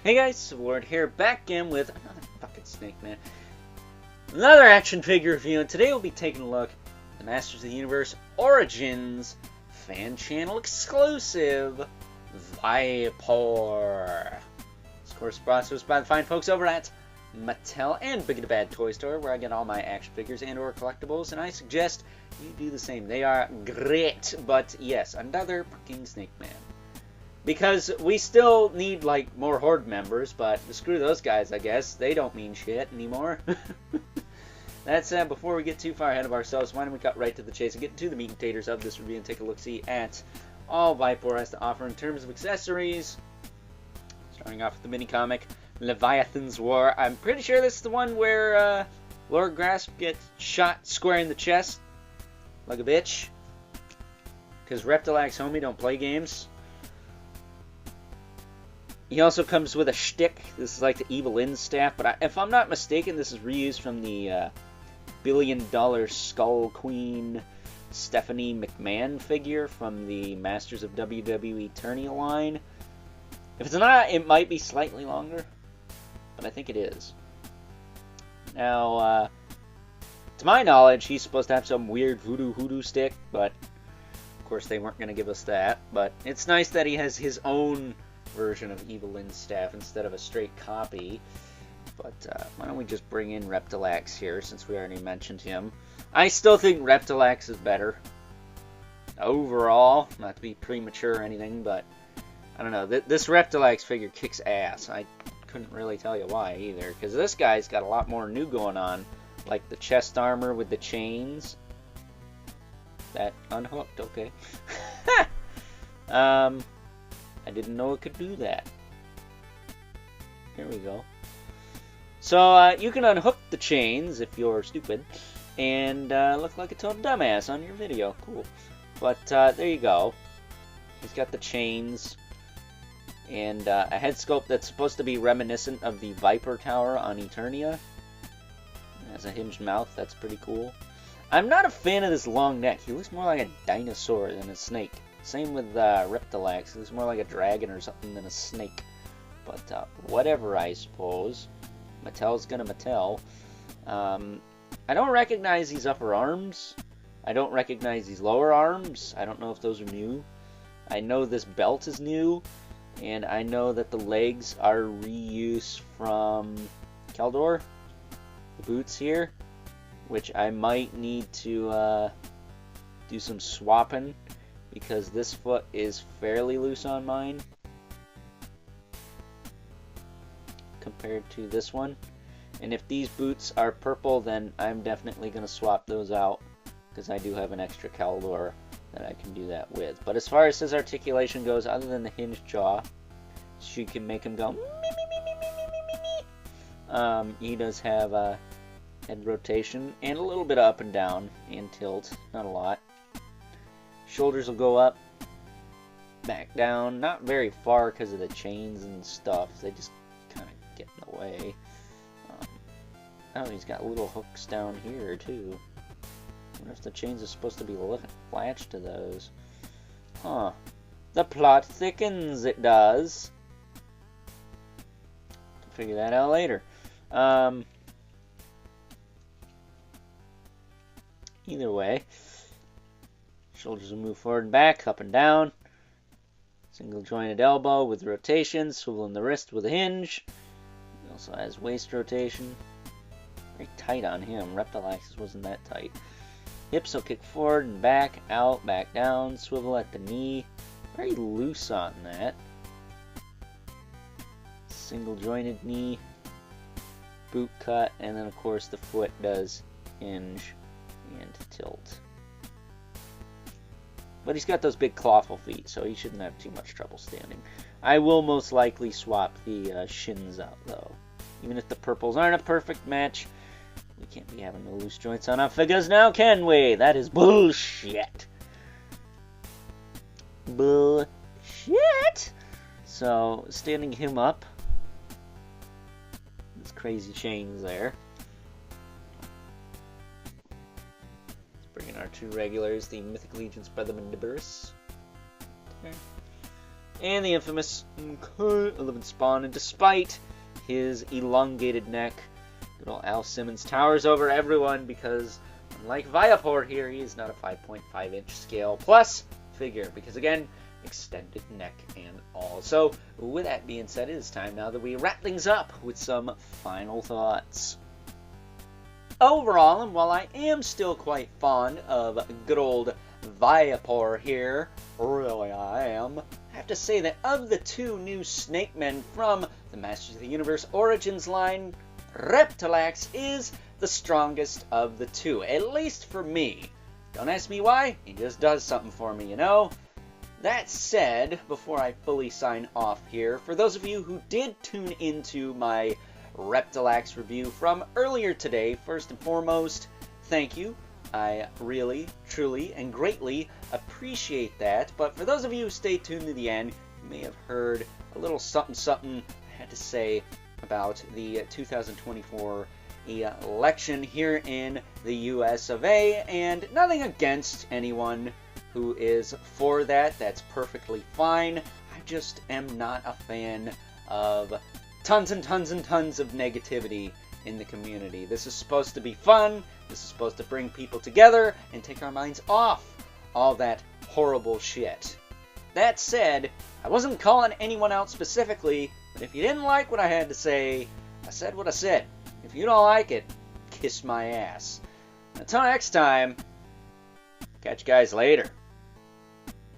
Hey guys, Ward here, back again with another fucking Snake Man. Another action figure review, and today we'll be taking a look at the Masters of the Universe Origins fan channel exclusive Vypor. This of course brought to us by the fine folks over at Mattel and Big and Bad Toy Store, where I get all my action figures and or collectibles, and I suggest you do the same. They are great, but yes, another fucking Snake Man. Because we still need, like, more Horde members, but screw those guys, I guess. They don't mean shit anymore. That said, before we get too far ahead of ourselves, why don't we cut right to the chase and get into the meat and taters of this review and take a look-see at all Vypor has to offer in terms of accessories. Starting off with the mini-comic, Leviathan's War. I'm pretty sure this is the one where Lord Grasp gets shot square in the chest like a bitch. Because Reptilax homie don't play games. He also comes with a shtick. This is like the Evil Lynn staff, but if I'm not mistaken, this is reused from the $1 billion Skull Queen Stephanie McMahon figure from the Masters of WWE Tourney line. If it's not, it might be slightly longer, but I think it is. Now, to my knowledge, he's supposed to have some weird voodoo stick, but of course they weren't going to give us that. But it's nice that he has his own version of Evil Lynn's staff instead of a straight copy. But why don't we just bring in Reptilax here, since we already mentioned him. I still think Reptilax is better overall, not to be premature or anything, but I don't know, this Reptilax figure kicks ass. I couldn't really tell you why either, because this guy's got a lot more new going on, like the chest armor with the chains that unhooked. Okay. I didn't know it could do that. Here we go. So, you can unhook the chains if you're stupid, and look like a total dumbass on your video. Cool. But, there you go. He's got the chains, and a head sculpt that's supposed to be reminiscent of the Vypor Tower on Eternia. It has a hinged mouth. That's pretty cool. I'm not a fan of this long neck. He looks more like a dinosaur than a snake. Same with Reptilax. It's more like a dragon or something than a snake. But whatever, I suppose. Mattel's gonna Mattel. I don't recognize these upper arms. I don't recognize these lower arms. I don't know if those are new. I know this belt is new. And I know that the legs are reuse from Keldor. The boots here. Which I might need to do some swapping, because this foot is fairly loose on mine compared to this one. And if these boots are purple, then I'm definitely going to swap those out, because I do have an extra Keldor that I can do that with. But as far as his articulation goes, other than the hinged jaw, she can make him go me, me, me, me. He does have head rotation and a little bit up and down and tilt, not a lot. Shoulders will go up, back down, not very far because of the chains and stuff. They just kind of get in the way. Oh, he's got little hooks down here too. I wonder if the chains are supposed to be latched to those. Huh. The plot thickens, it does. Figure that out later. Either way. Shoulders will move forward and back, up and down. Single jointed elbow with rotation, swivel in the wrist with a hinge. He also has waist rotation. Very tight on him. Reptilax's wasn't that tight. Hips will kick forward and back, out, back down, swivel at the knee. Very loose on that. Single jointed knee, boot cut, and then of course the foot does hinge and tilt. But he's got those big clawful feet, so he shouldn't have too much trouble standing. I will most likely swap the shins out, though. Even if the purples aren't a perfect match, we can't be having no loose joints on our figures now, can we? That is bullshit. Bullshit! So, standing him up. Those crazy chains there. Bring in our two regulars, the Mythic Legions Brother Mandiburus. and the infamous 11 spawn, and despite his elongated neck, good old Al Simmons towers over everyone because, unlike Vypor here, he is not a 5.5 inch scale plus figure, because again, extended neck and all. So, with that being said, it is time now that we wrap things up with some final thoughts. Overall, and while I am still quite fond of good old Vypor here, really I am, I have to say that of the two new Snake Men from the Masters of the Universe Origins line, Reptilax is the strongest of the two, at least for me. Don't ask me why, he just does something for me, you know? That said, before I fully sign off here, for those of you who did tune into my Reptilax review from earlier today, first and foremost, thank you. I really, truly, and greatly appreciate that. But for those of you who stayed tuned to the end, you may have heard a little something I had to say about the 2024 election here in the US of A, and nothing against anyone who is for that. That's perfectly fine. I just am not a fan of tons and tons and tons of negativity in the community. This is supposed to be fun. This is supposed to bring people together and take our minds off all that horrible shit. That said, I wasn't calling anyone out specifically, but if you didn't like what I had to say, I said what I said. If you don't like it, kiss my ass. Until next time, catch you guys later.